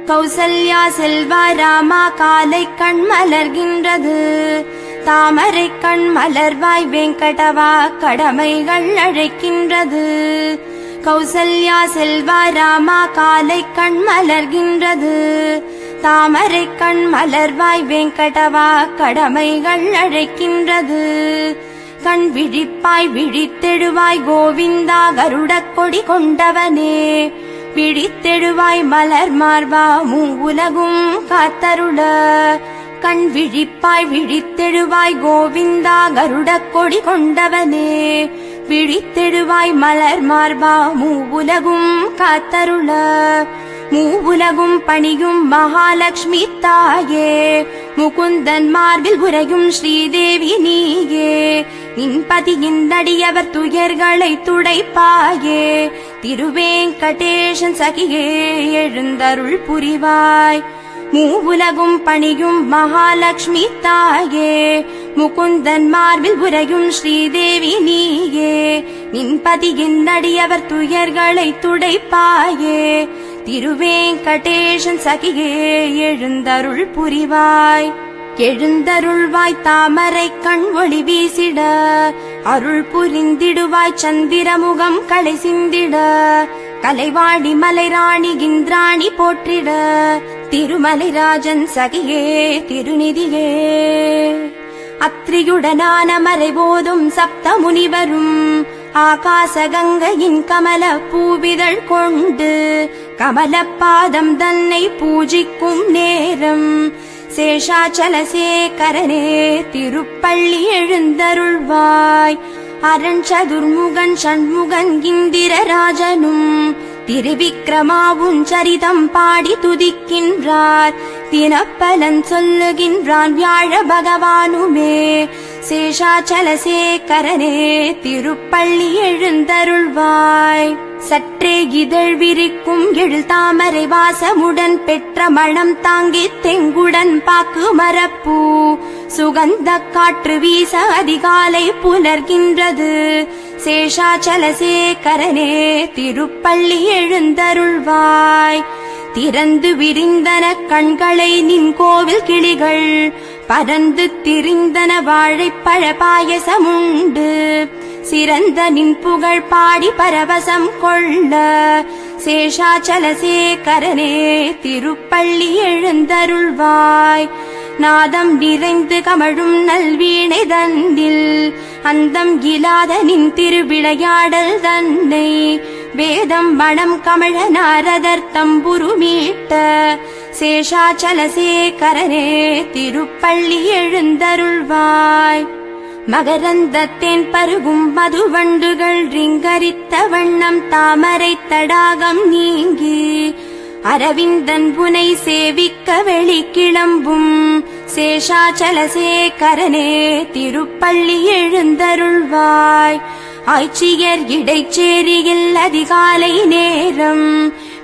கௌசல்யா செல்வா ராமா காலை கண் மலர்கின்றது, தாமரை கண் மலர்வாய் வெங்கடவா கடமைகள் அழைக்கின்றது. கௌசல்யா செல்வா ராமா காலை கண் மலர்கின்றது, தாமரை கண் மலர்வாய் வெங்கடவா கடமைகள் அழைக்கின்றது. கண் விழிப்பாய் விழித்தெழுவாய் கோவிந்தா கருடக் கொடி கொண்டவனே, விழித்தெழுவாய் மலர் மார்பா மூவுலகும் காத்தருள. கண் விழிப்பாய் விழித்தெழுவாய் கோவிந்தா கருடக் கொடி கொண்டவனே, விழித்தெழுவாய் மலர் மார்பா மூவுலகும் காத்தருள. மூவுலகும் பணியும் மகாலட்சுமி தாயே, முகுந்தன் மார்பில் உரையும் ஸ்ரீதேவி நீயே, நின்பதியின் அடியவர் துயர்களை துடைப்பாயே, திருவேங்கடேசன் சகியே எழுந்தருள் புரிவாய். மூவுலகும் பணியும் மகாலட்சுமி தாயே, முகுந்தன் மார்பில் உரையும் ஸ்ரீதேவி நீயே, நின்பதியின் அடியவர் துயர்களை துடைப்பாயே, திருவேங்கடேசன் சகியே எழுந்தருள் புரிவாய். எழுந்தருள்வாய் தாமரை கண் ஒளி வீசிட, அருள் புரிந்திடுவாய் சந்திரமுகம் களை சிந்திட, கலைவாடி மலைராணி இந்திராணி போற்றிட, திருமலைராஜன் சகியே திருநிதியே. அத்ரியுடனான மறைபோதும் சப்த முனிவரும், ஆகாச கங்கையின் கமல பூவிதழ் கொண்டு கமலப்பாதம் தன்னை பூஜிக்கும் நேரம், சேஷாச்சலசேகரனே திருப்பள்ளி எழுந்தருள்வாய். அரண் சதுர்முகன் ஷண்முகன் இந்திரராஜனும், திருவிக்ரமாவும் சரிதம் பாடி துதிக்கின்றார், தினப்பலன் சொல்லுகின்றான் வியாழ பகவானுமே, சேஷாச்சலசேகரனே திருப்பள்ளி எழுந்தருள்வாய். சற்றே இதழ் விரிக்கும் எழில் தாமரை வாசமுடன் பெற்ற மணம் தாங்கி தெங்குடன் பாக்கு மரப்பூ, சுகந்த காற்று வீச அதிகாலை புலர்கின்றது, சேஷாச்சலசேகரனே திருப்பள்ளி எழுந்தருள்வாய். திறந்து விரிந்தன கண்களை நின் கோவில் கிளிகள், பறந்து திரிந்தன வாழைப்பழ பாயசமுண்டு, சிறந்த நின் புகழ் பாடி பரவசம் கொள்ள, சேஷாச்சலசேகரனே திருப்பள்ளி எழுந்தருள்வாய். நாதம் நிறைந்து கமழும் நல்வீணை தன்னில், அந்தம் இலாத நின் திருவிளையாடல் தன்னை, வேதம் வனம் கமழ நாரதர் தம்புரு மீட்ட, சேஷாச்சலசேகரனே திருப்பள்ளி எழுந்தருள்வாய். மகரந்தத்தேன் பருகும் மதுவண்டுகள் ரிங்கரித்த வண்ணம் தாமரை தடாகம் நீங்கி, அரவிந்தன் புனை சேவிக்க வெளி கிளம்பும், சேஷாச்சலசேகரனே திருப்பள்ளி எழுந்தருள்வாய். ஆய்ச்சியர் இடைச்சேரியில் அதிகாலை நேரம்,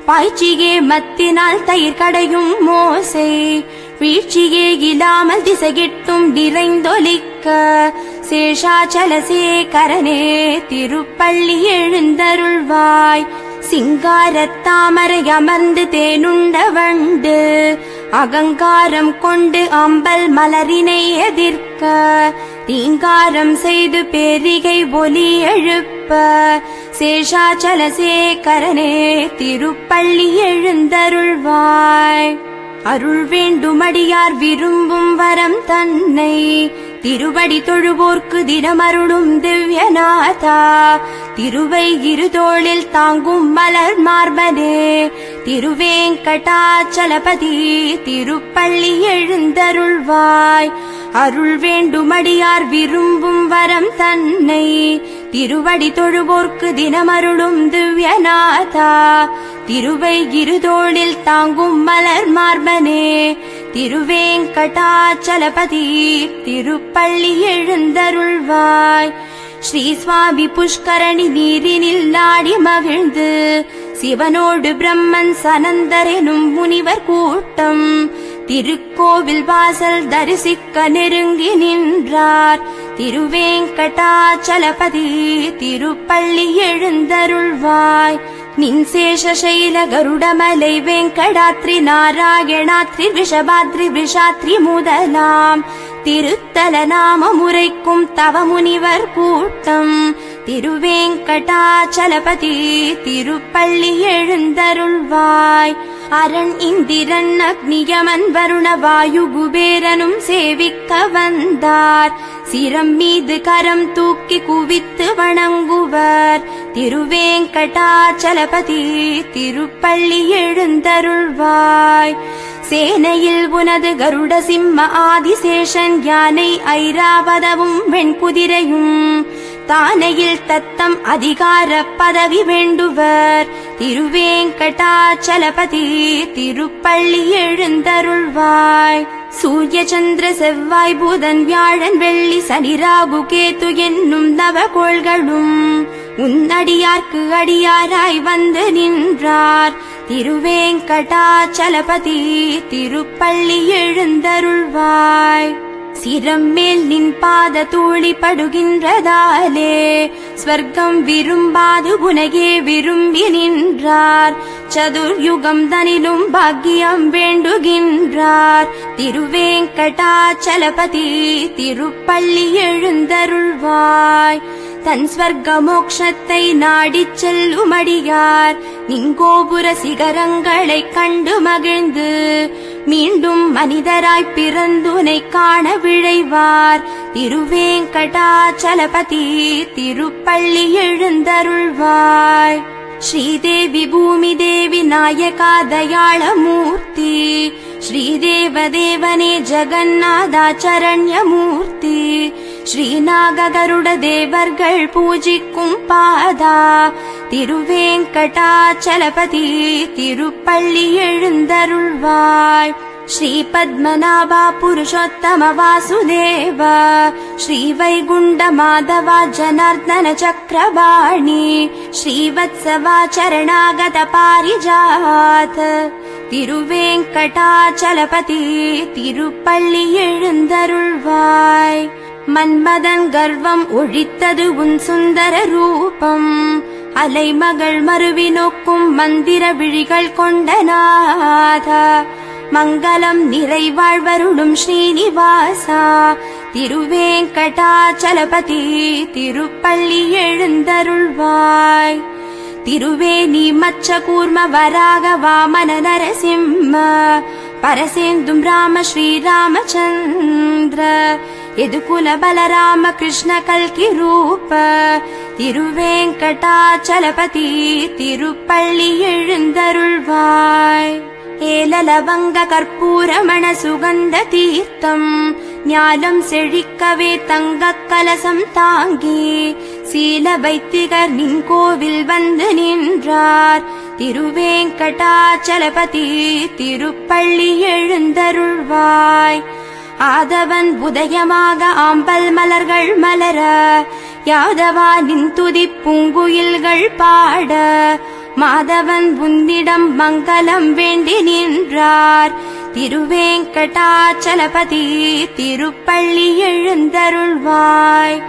பாய்ச்சியே மத்தினால் தயிர் கடையும் மோசை, வீழ்ச்சியே இல்லாமல் திசைகிட்டும் நிறைந்தொலிக்க, சேஷாச்சலசேகரனே திருப்பள்ளி எழுந்தருள்வாய். சிங்காரத்தாமரை அமர்ந்து தேனுண்ட வண்டு, அகங்காரம் கொண்டு அம்பல் மலரினை எதிர்க்க, தீங்காரம் செய்து பேரிகை ஒலி எழுப்ப, சேஷாச்சலசேகரனே திருப்பள்ளி எழுந்தருள்வாய். அருள் வேண்டுமடியார் விரும்பும் வரம் தன்னை, திருவடி தொழுவோர்க்கு தினமருளும் திவ்யநாதா, திருவை இருதோளில் தாங்கும் மலர் மார்பனே, திருவேங்கடாச்சலபதி திருப்பள்ளி எழுந்தருள்வாய். அருள் வேண்டுமடியார் விரும்பும் வரம் தன்னை, திருவடி தொழுவோர்க்கு தினமருளும் திவ்யநாதா, திருவை இருதோளில் தாங்கும் மலர் மார்பனே, திருவேங்கடாச்சலபதி திருப்பள்ளி எழுந்தருள்வாய். ஸ்ரீ சுவாமி புஷ்கரணி நீரினில் ஆடி மகிழ்ந்து சிவனோடு பிரம்மன் சனந்தர் எனும் முனிவர் கூட்டம் திருக்கோவில் வாசல் தரிசிக்க நெருங்கி நின்றார். திருவேங்கடாச்சலபதி திருப்பள்ளி எழுந்தருள்வாய். நின் சேஷசைல கருடமலை வெங்கடாத்ரி நாராயணாத்ரி விஷபாத்ரி விஷாத்ரி முதலாம் திருத்தல நாம முறைக்கும் தவமுனிவர் கூட்டம் திருவேங்கடாச்சலபதி திருப்பள்ளி எழுந்தருள்வாய். அரண் இந்திரன் அக்னியமன் வருண வாயு குபேரனும் சேவிக்க வந்தார். சிரம் மீது கரம் தூக்கி குவித்து வணங்குவர். திருவேங்கடாச்சலபதி திருப்பள்ளி எழுந்தருள்வாய். சேனையில் உனது கருட சிம்ம ஆதிசேஷன் யானை ஐராவதமும் வெண்குதிரையும் தானையில் தத்தம் அதிகார பதவி வேண்டுவர். திருவேங்கடாச்சலபதி திருப்பள்ளி எழுந்தருள்வாய். சூரிய சந்திர செவ்வாய் புதன் வியாழன் வெள்ளி சனி ராகு கேது என்னும் நவகோள்களும் உன்னடியார்க்கு அடியாராய் வந்து நின்றார். திருவேங்கடாச்சலபதி திருப்பள்ளி எழுந்தருள்வாய். சிரம் மேல் நின் பாத தூளி படுகின்றதாலே ஸ்வர்க்கம் விரும்பாது உனகே விரும்பி நின்றார். சதுர்யுகம் தனிலும் பாக்கியம் வேண்டுகின்றார். திருவேங்கடாச்சலபதி திருப்பள்ளி எழுந்தருள்வாய். தன் ஸ்வர்க்க மோக்ஷத்தை நாடிச் செல்லுமடியார் நிங்கோபுர சிகரங்களைக் கண்டு மகிழ்ந்து மீண்டும் மனிதராய் பிறந்துனை காண விழைவார். திருவேங்கடாச்சலபதி திருப்பள்ளி எழுந்தருள்வாய். ஸ்ரீதேவி பூமி தேவி நாயகா தயாளமூர்த்தி ஸ்ரீதேவதேவனே ஜகநாதாச்சரண்யமூர்த்தி ஸ்ரீநாகருட தேவர்கள் பூஜிக்கும் பாதா திருவேங்கடாச்சலபதி திருப்பள்ளி எழுந்தருள்வாய். ஸ்ரீ பத்மநாபா புருஷோத்தம வாசுதேவ ஸ்ரீ வைகுண்ட மாதவா ஜனார்தன சக்கரபாணி ஸ்ரீவத்சவா சரணாகத பாரிஜாத திருவேங்கடாச்சலபதி திருப்பள்ளி எழுந்தருள்வாய். மன்மதன் கர்வம் ஒழித்தது உன் சுந்தர ரூபம் அலைமகள் மருவி நோக்கும் மந்திர விழிகள் கொண்ட நாதா மங்களம் நிறைவாழ்வருளும் ஸ்ரீனிவாசா திருவேங்கடாச்சலபதி திருப்பள்ளி எழுந்தருள்வாய். திருவேணி மச்ச கூர்ம வராக வாமன நரசிம்ம பரசேந்தும் ராம ஸ்ரீராமச்சந்திர ಯದುಕುಲ ಬಲರಾಮ ಕೃಷ್ಣ ಕಲ್ಕಿ ರೂಪ ತಿರುವೆಂಕಟಾಚಲಪತಿ ತಿರುಪಳ್ಳಿ எழுந்தருள்வாய். ஏலலவங்க கற்பூரமண சுகந்த தீர்த்தம் ஞானம் செழிக்கவே தங்கக் கலசம் தாங்கி சீல வைத்திகர் நின் கோவில் வந்து நின்றார். திருவேங்கடாச்சலபதி திருப்பள்ளி எழுந்தருள்வாய். ஆதவன் உதயமாக ஆம்பல் மலர்கள் மலர யாதவா நின் துதி பூங்குயில்கள் பாட மாதவன் உன்னிடம் மங்களம் வேண்டி நின்றார். திருவேங்கடாச்சலபதி திருப்பள்ளி எழுந்தருள்வாய்.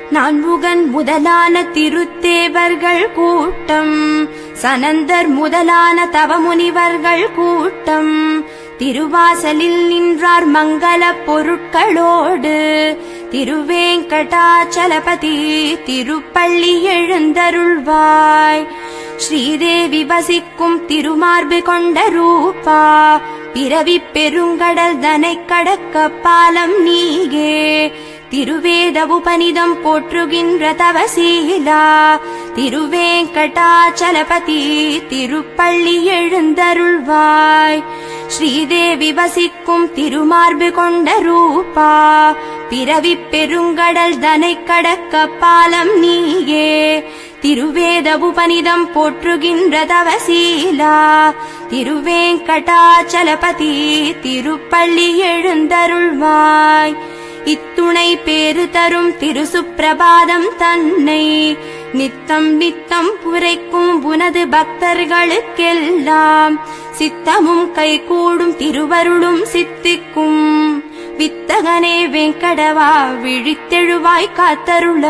நான்முகன் முதலான திருத்தேவர்கள் கூட்டம் சனந்தர் முதலான தவமுனிவர்கள் கூட்டம் திருவாசலில் நின்றார் மங்கள பொருட்களோடு. திருவேங்கடாச்சலபதி திருப்பள்ளி எழுந்தருள்வாய். ஸ்ரீதேவி வசிக்கும் திருமார்பு கொண்ட ரூபா பிறவி பெருங்கடல் தனை கடக்க பாலம் நீகே. திருவேத உபனிதம் போற்றுகின்ற தவசீலா திருவேங்கடாச்சலபதி திருப்பள்ளி எழுந்தருள்வாய். ஸ்ரீதேவி வசிக்கும் திருமார்பு கொண்ட ரூபா பிறவி பெருங்கடல் தனை கடக்க பாலம் நீயே. திருவேத உபனிதம் போற்றுகின்ற தவசீலா திருவேங்கடாச்சலபதி திருப்பள்ளி எழுந்தருள்வாய். இத்துணை இத்துணை பேறு தரும் திருசுப்பிரபாதம் தன்னை நித்தம் நித்தம் புரைக்கும் உனது பக்தர்களுக்கெல்லாம் சித்தமும் கைகூடும் திருவருளும் சித்திக்கும். வித்தகனே வெங்கடவா விழித்தெழுவாய் காத்தருள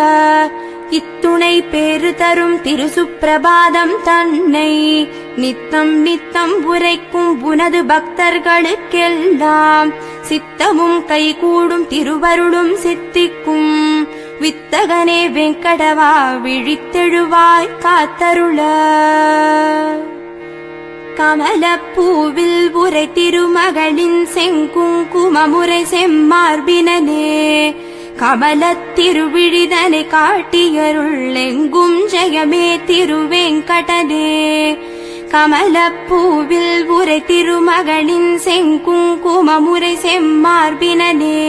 இத்துணை பேறு தரும் திருசுப்பிரபாதம் தன்னை நித்தம் நித்தம் உரைக்கும் உனது பக்தர்களுக்கெல்லாம் சித்தமும் கைகூடும் திருவருளும் சித்திக்கும். வித்தகனே வெங்கடவா விழித்தெழுவாய் காத்தருள கமலப்பூவில் உரை திருமகளின் செங்குங்குமமுறை செம்மார்பினனே கமலத்திருவிழிதனை காட்டியருள் எங்கும் ஜெயமே திருவேங்கடனே. கமலப்பூவில் உரை திருமகளின் செங்குங்குமமுறை செம்மார்பினனே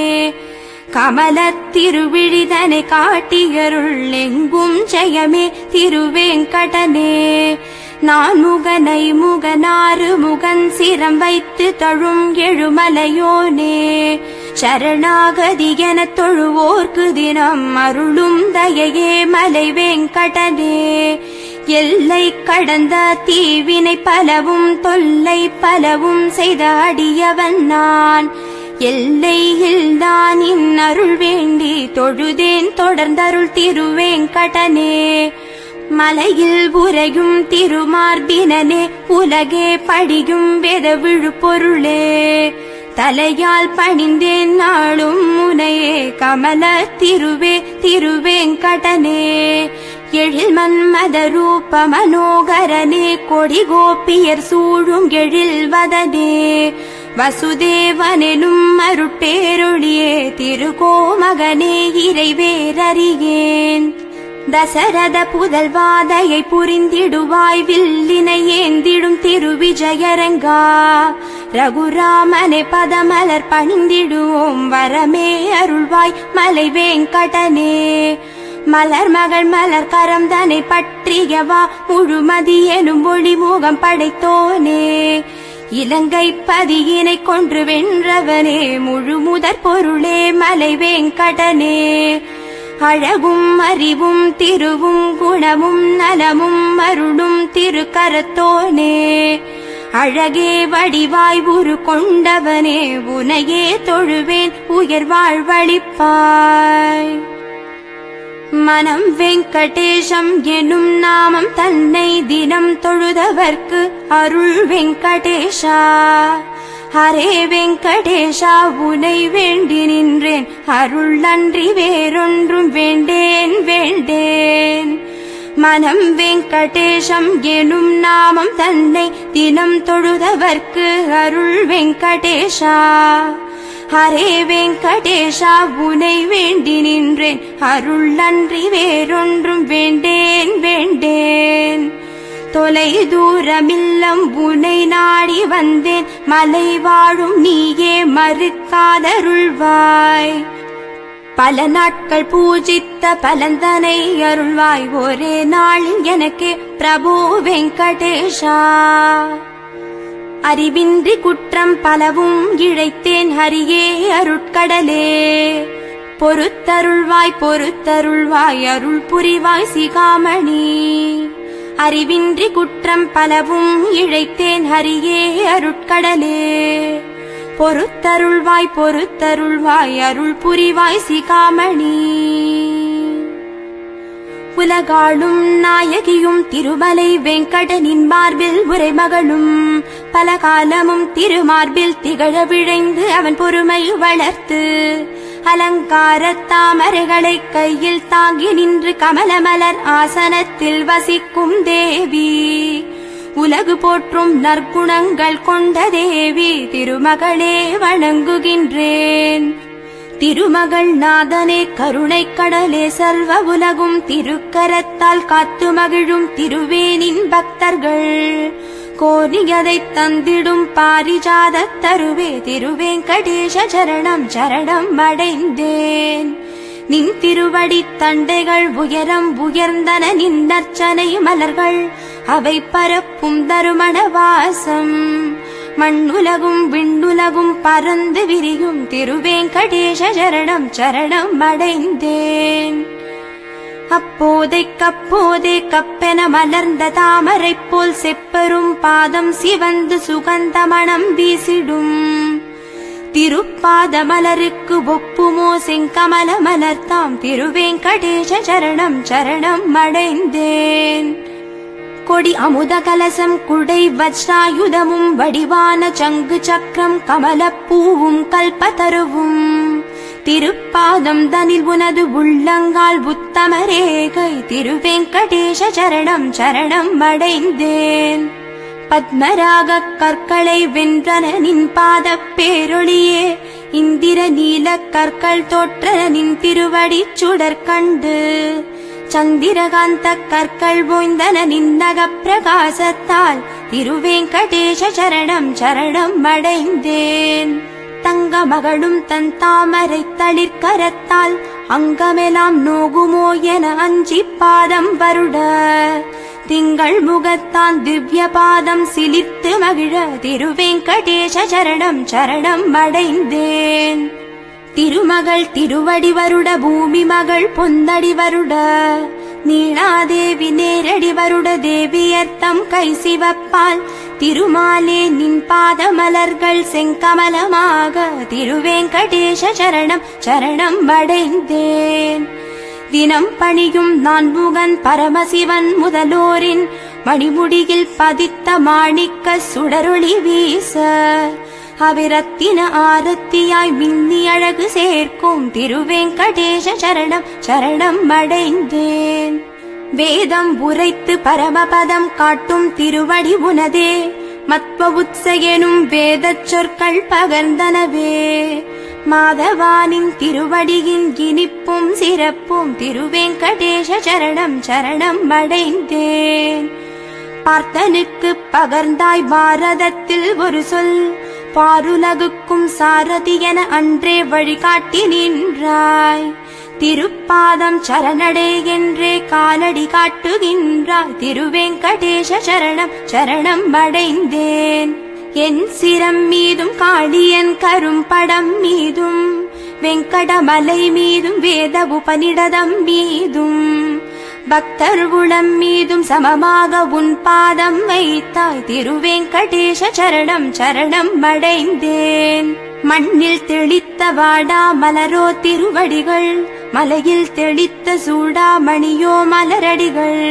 கமலத்திருவிழிதனை காட்டியருள் எங்கும் ஜெயமே திருவேங்கடனே. நான் முகனை முகனாறு முகன் சிரம் வைத்து தொழும் எழுமலையோனே சரணாகதி எனத் தொழுவோர்க்கு தினம் அருளும் தயையே மலை வேங்கடனே. எல்லை கடந்த தீவினை பலவும் தொல்லை பலவும் செய்த அடியவன் நான் எல்லையில் தான் அருள் வேண்டி தொழுதேன் தொடர்ந்தருள் திருவேங்கடனே. மலையில் உரையும் திருமார்பினனே உலகே படியும் வேத விழுப்பொருளே தலையால் பணிந்தேன் நாளும் முனையே கமல திருவே திருவேங்கடனே. எழில் மன்மத ரூப மனோகரனே கொடி கோபியர் சூழும் எழில் வதனே வசுதேவனெனும் அருட்பேரொழியே திருகோமகனே இறைவேரறியேன். தசரத புதல்வாதையை புரிந்திடுவாய் வில்லினை ஏந்திடும் திருவிஜயரங்கா ரகுராமனை பதமலர் பணிந்திடுவோம் வரமே அருள்வாய் மலை வேங்கடனே. மலர் மகள் மலர் கரம் தனை பற்றியவா முழுமதி எனும் ஒளி முகம் படைத்தோனே இலங்கை பதியினை கொன்று வென்றவனே முழுமுதற் பொருளே மலை வேங்கடனே. அழகும் அறிவும் திருவும் குணமும் நலமும் அருளும் திருக்கரத்தோனே அழகே வடிவாய் உரு கொண்டவனே உனையே தொழுவேன் உயர் வாழ்வளிப்பாய். மனம் வெங்கடேசம் எனும் நாமம் தன்னை தினம் தொழுதவர்க்கு அருள் வெங்கடேஷா. ஹரே வெங்கடேஷா உனை வேண்டி நின்றேன் அருள் அன்றி வேறொன்றும் வேண்டேன் வேண்டேன். மனம் வெங்கடேசம் எனும் நாமம் தன்னை தினம் தொழுதவர்க்கு அருள் வெங்கடேஷா. ஹரே வெங்கடேஷா உனை வேண்டி நின்றேன் அருள் அன்றி வேறொன்றும் வேண்டேன் வேண்டேன். தொலை தூரமில்லம் உனை நாடி வந்தேன் மலை வாழும் நீயே மறுக்காதருள்வாய். பல நாட்கள் பூஜித்த பலந்தனை அருள்வாய் ஒரே நாளில் எனக்கே பிரபு வெங்கடேஷா. அறிவின்றி குற்றம் பலவும் இழைத்தேன் ஹரியே அருட்கடலே பொறுத்தருள்வாய் பொறுத்தருள்வாய் அருள் புரிவாய் சிகாமணி. அறிவின்றி குற்றம் பலவும் இழைத்தேன் ஹரியே அருட்கடலே பொறுத்தருள்வாய் பொறுத்தருள்வாய் அருள் புரிவாய் சிகாமணி. உலகாளும் நாயகியும் திருமலை வெங்கடனின் மார்பில் உரைமகளும் பல காலமும் திருமார்பில் திகழ விழைந்து அவன் பொறுமை வளர்த்து அலங்கார தாமரைகளை கையில் தாங்கி நின்று கமலமலர் ஆசனத்தில் வசிக்கும் தேவி. உலகு போற்றும் நற்குணங்கள் கொண்ட தேவி திருமகளே வணங்குகின்றேன். திருமகள் நாதனே கருணை கடலே சர்வ உலகும் திருக்கரத்தால் காத்து மகிழும் திருவேனின் பக்தர்கள் கோரியதை தந்திடும் பாரிஜாத தருவே திருவேங்கடேஷ சரணம் சரணம் அடைந்தேன். நின் திருவடி தண்டைகள் உயரம் உயர்ந்தன நின்னர்ச்சனை மலர்கள் அவை பரப்பும் தருமண வாசம் மண்ணுலகும் விண்ணுலகும் பறந்து விரியும் திருவேங்கடேச சரணம் சரணம் அடைந்தேன். அப்போதைக்கப்போதே கப்பென மலர்ந்த தாமரை போல் செப்பரும் பாதம் சிவந்து சுகந்த மணம் வீசிடும் திருப்பாத மலருக்கு ஒப்புமோ செங்கமல மலர்த்தாம் திருவேங்கடேச சரணம் சரணம் அடைந்தேன். கொடி அமுத கலசம் குடை வஜ்ராயுதமும் வடிவான சங்கு சக்கரம் கமலப்பூவும் கல்பதருவும் திருப்பாதம் தனில் உனது உள்ளங்கால் உத்தமரேகை திருவேங்கடேச சரணம் சரணம் அடைந்தேன். பத்மராக கற்களை வென்றன நின் பாத பேரொளியே இந்திர நீல கற்கள் தோற்றன நின் திருவடி சுடர் கண்டு சந்திரகாந்த கற்கள் ஓய்ந்தன நின்னக பிரகாசத்தால் திருவேங்கடேச சரணம் சரணம் அடைந்தேன். தங்க மகளும் தன் தாமரை தளிர்கரத்தால் அங்கமெல்லாம் நோகுமோ என அஞ்சி பாதம் வருட திங்கள் முகத்தான் திவ்ய பாதம் சிலிர்த்து மகிழ திருவேங்கடேச சரணம் சரணம் அடைந்தேன். திருமகள் திருவடி வருட பூமி மகள் பொந்தடி வருட நீளாதேவி நேரடி வருட தேவியர்த்தம் கை சிவப்பால் திருமாலே நின் பாத மலர்கள் செங்கமலமாக திருவேங்கடேச சரணம் சரணம் அடைந்தேன். தினம் பணியும் நான் முகன் பரமசிவன் முதலோரின் மணிமுடியில் பதித்த மாணிக்க சுடரொளி வீச அவிரத்தின ஆரத்தியாய் மின்னி அழகு சேர்க்கும் திருவேங்கடேச சரணம் சரணம் அடைந்தேன். வேதம் உரைத்து பரமபதம் காட்டும் திருவடி உனதே மத்வ உத்சயனும் வேதச் சொற்கள் பகர்ந்தனவே மாதவானின் திருவடியின் இனிப்பும் சிறப்பும் திருவேங்கடேச சரணம் சரணம் அடைந்தேன். பார்த்தனுக்கு பகர்ந்தாய் பாரதத்தில் ஒரு சொல் பாருலகுக்கும் சாரதி என அன்றே வழிகாட்டி நின்றாய் திருப்பாதம் சரணடே என்றே காலடி காட்டுகின்றாய் திருவேங்கடேச சரணம் சரணம் அடைந்தேன். என் சிரம் மீதும் காளியன் கரும்படம் மீதும் வெங்கடமலை மீதும் வேத உபநிடதம் மீதும் பக்தர் உளம் மீதும் சமமாக உன் பாதம் வைத்தாய் திருவேங்கடேச சரணம் சரணம் அடைந்தேன். மண்ணில் தெளித்த வாடா மலரோ திருவடிகள் மலையில் தெளித்த சூடாமணியோ மலரடிகள்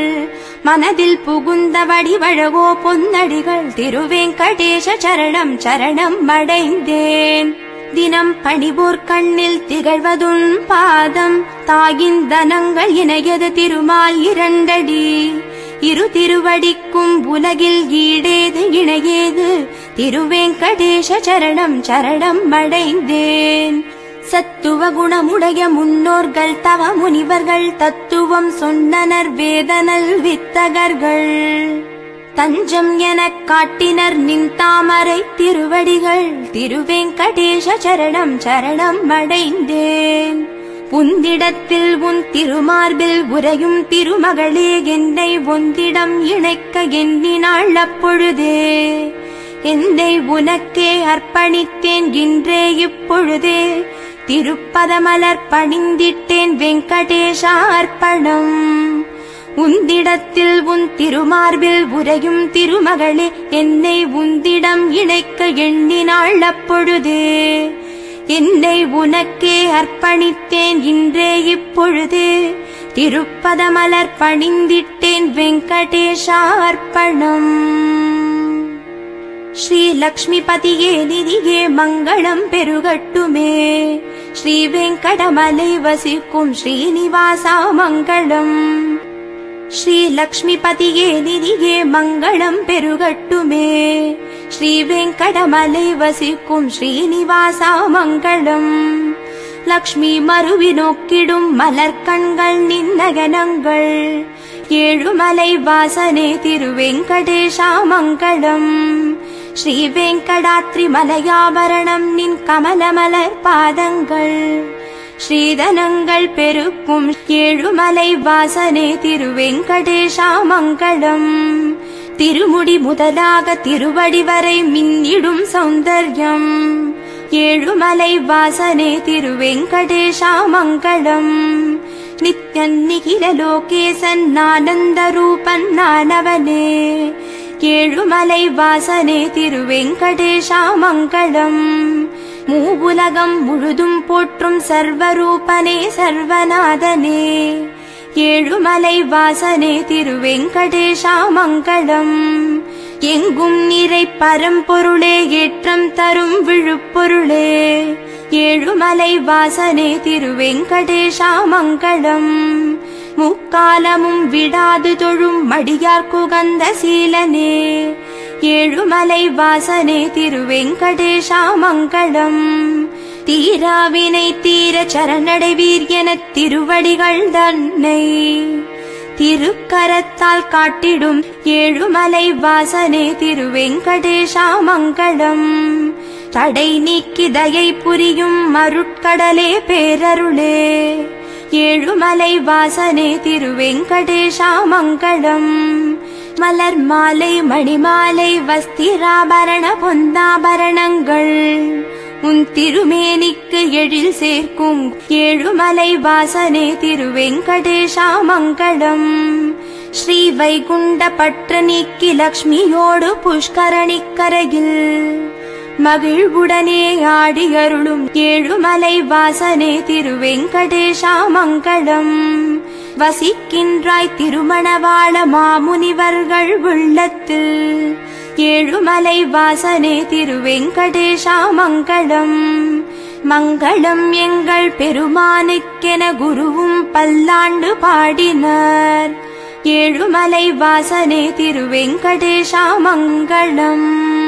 மனதில் புகுந்த வடிவழகோ பொன்னடிகள் திருவேங்கடேச சரணம் சரணம் அடைந்தேன். தினம் பணிவோர் கண்ணில் திகழ்வதுன் பாதம் தாயின் தனங்கள் இணையது திருமால் இரண்டடி இரு திருவடிக்கும் உலகில் ஈடேது இணையேது திருவேங்கடேச சரணம் சரணம் அடைந்தேன். சத்துவ குணமுடைய முன்னோர்கள் தவ முனிவர்கள் தத்துவம் சொன்னனர் வேதனல் வித்தகர்கள் தஞ்சம் எனக் காட்டினர் நின் தாமரை திருவடிகள் திருவேங்கடேச சரணம் சரணம் அடைந்தேன். உந்திடத்தில் உன் திருமார்பில் உறையும் திருமகளே என்னை ஒந்திடம் இணைக்க எண்ணினாள் அப்பொழுதே என்னை உனக்கே அர்ப்பணித்தேன் இன்றே இப்பொழுதே திருப்பதமலர் பணிந்திட்டேன் வெங்கடேசா அர்ப்பணம். உந்திடத்தில் உன் திருமார்பில் உறையும் திருமகளே என்னை உந்திடம் இணைக்க எண்ணினாள் அப்பொழுதே என்னை உனக்கே அர்ப்பணித்தேன் இன்றே இப்பொழுதே திருப்பதமலர் பணிந்திட்டேன் வெங்கடேசா அர்ப்பணம். ஸ்ரீ லக்ஷ்மிபதியே நிதியே மங்களம் பெருகட்டுமே ஸ்ரீ வெங்கடமலை வசிக்கும் ஸ்ரீனிவாசா மங்களம். ஸ்ரீ லக்ஷ்மிபதியே நிதியே மங்களம் பெருகட்டுமே ஸ்ரீ வெங்கடமலை வசிக்கும் ஸ்ரீனிவாசா மங்களம். லக்ஷ்மி மருவி நோக்கிடும் மலர்கண்கள் நின்னகனங்கள் ஏழுமலை வாசனே திருவெங்கடேசா மங்களம். ஸ்ரீ வெங்கடாத்ரி மலையாபரணம் நின் கமலமலர் பாதங்கள் ஸ்ரீதனங்கள் பெருக்கும் ஏழுமலை வாசனே திருவெங்கடேசா மங்களம். திருமுடி முதலாக திருவடி வரை மின்னிடும் சௌந்தர்யம். ஏழுமலை வாசனே திருவெங்கடேஷா மங்களம். நித்யன் நிகில லோகேசன் ஆனந்த ரூபன் நானவனே. ஏழுமலை வாசனே திருவெங்கடேஷா மங்களம். மூவுலகம் முழுதும் போற்றும் சர்வரூபனே சர்வநாதனே. ஏழுமலை வாசனே திருவெங்கடேஷா மங்களம். எங்கும் நிறை பரம்பொருளே ஏற்றம் தரும் விழுப்பொருளே. ஏழுமலை வாசனே திருவெங்கடேஷா மங்களம். முக்காலமும் விடாது தொழும் மடியார் குகந்த சீலனே. ஏழுமலை வாசனே திருவெங்கடேஷா மங்களம். தீராவினை தீர சரணடை வீர்யெனத் திருவடிகள் தன்னை திருக்கரத்தால் காட்டிடும். ஏழுமலை வாசனே திருவெங்கடேஷா மங்களம். தடை நீக்கி தயை புரியும் அருட்கடலே பேரருளே. ஏழுமலை வாசனே திருவெங்கடேஷா மங்களம். மலர் மாலை மணிமாலை வஸ்திராபரண பொன்னாபரணங்கள் உன் திருமேனிக்கு எழில் சேர்க்கும். ஏழுமலை வாசனே திருவெங்கடேஷா மங்களம். ஸ்ரீ வைகுண்ட பற்று நீக்கி லக்ஷ்மியோடு புஷ்கரணிக்கரையில் மகிழ்வுடனே ஆடியருளும். ஏழுமலை வாசனே திருவெங்கடேஷா மங்களம். வசிக்கின்றாய் திருமணவாள மாமுனிவர்கள் உள்ளத்தில். ஏழுமலை வாசனே திருவெங்கடேஷா மங்களம். மங்களம் எங்கள் பெருமானுக்கென குருவும் பல்லாண்டு பாடினர். ஏழுமலை வாசனே திருவெங்கடேஷா மங்களம்.